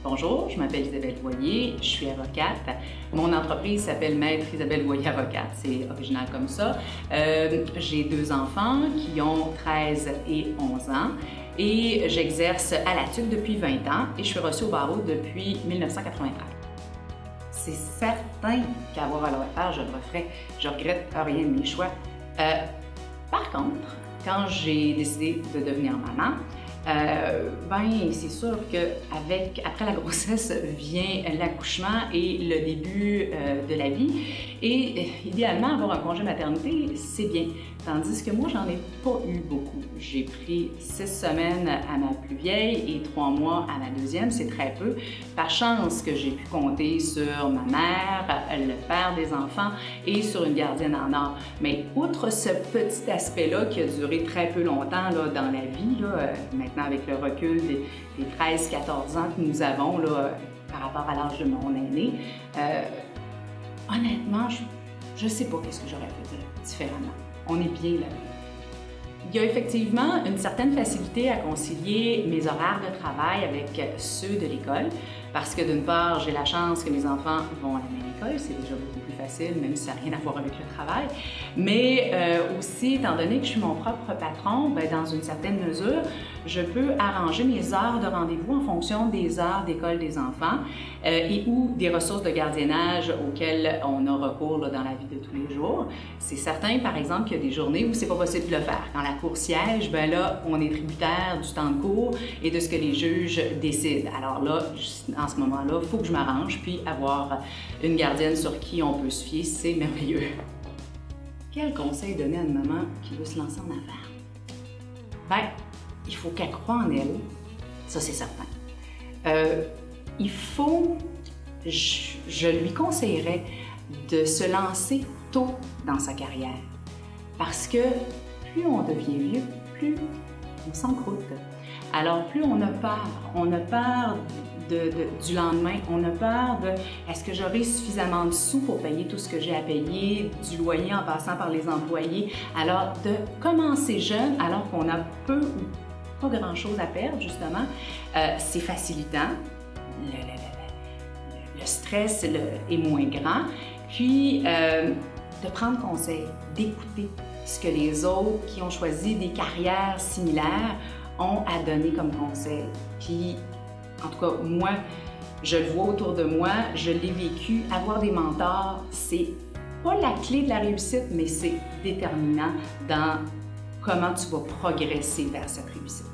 Bonjour, je m'appelle Isabelle Voyer, je suis avocate. Mon entreprise s'appelle Maître Isabelle Voyer Avocate, c'est original comme ça. J'ai 2 enfants qui ont 13 et 11 ans et j'exerce à la TUC depuis 20 ans et je suis reçue au barreau depuis 1993. C'est certain qu'à avoir à le refaire, je le referais. Je regrette rien de mes choix. Par contre, quand j'ai décidé de devenir maman, c'est sûr qu'après la grossesse vient l'accouchement et le début de la vie. Et idéalement, avoir un congé maternité, c'est bien. Tandis que moi, j'en ai pas eu beaucoup. J'ai pris 6 semaines à ma plus vieille et 3 mois à ma deuxième, c'est très peu. Par chance que j'ai pu compter sur ma mère, le père des enfants et sur une gardienne en or. Mais outre ce petit aspect-là qui a duré très peu longtemps là, dans la vie, là, maintenant avec le recul des 13-14 ans que nous avons là, par rapport à l'âge de mon aîné, honnêtement, je ne sais pas qu'est-ce que j'aurais fait différemment. On est bien là. Il y a effectivement une certaine facilité à concilier mes horaires de travail avec ceux de l'école, parce que d'une part, j'ai la chance que mes enfants vont à la même école, c'est déjà beaucoup plus facile, même si ça n'a rien à voir avec le travail. Mais aussi, étant donné que je suis mon propre patron, dans une certaine mesure, je peux arranger mes heures de rendez-vous en fonction des heures d'école des enfants et ou des ressources de gardiennage auxquelles on a recours là, dans la vie de tous les jours. C'est certain, par exemple, qu'il y a des journées où c'est pas possible de le faire. Quand la cour siège, là, on est tributaire du temps de cours et de ce que les juges décident. Alors là, en ce moment-là, il faut que je m'arrange, puis avoir une gardienne sur qui on peut se fier, c'est merveilleux. Quel conseil donner à une maman qui veut se lancer en affaires? Il faut qu'elle croie en elle, ça c'est certain. Il faut, je lui conseillerais de se lancer tôt dans sa carrière, parce que plus on devient vieux, plus on s'encroute. Alors plus on a peur du lendemain, on a peur de est-ce que j'aurai suffisamment de sous pour payer tout ce que j'ai à payer, du loyer en passant par les employés. Alors de commencer jeune alors qu'on a peu ou pas grand-chose à perdre justement, c'est facilitant, le stress est moins grand, puis de prendre conseil, d'écouter ce que les autres qui ont choisi des carrières similaires ont à donner comme conseil. Puis, en tout cas, moi, je le vois autour de moi, je l'ai vécu. Avoir des mentors, c'est pas la clé de la réussite, mais c'est déterminant dans comment tu vas progresser vers cette réussite.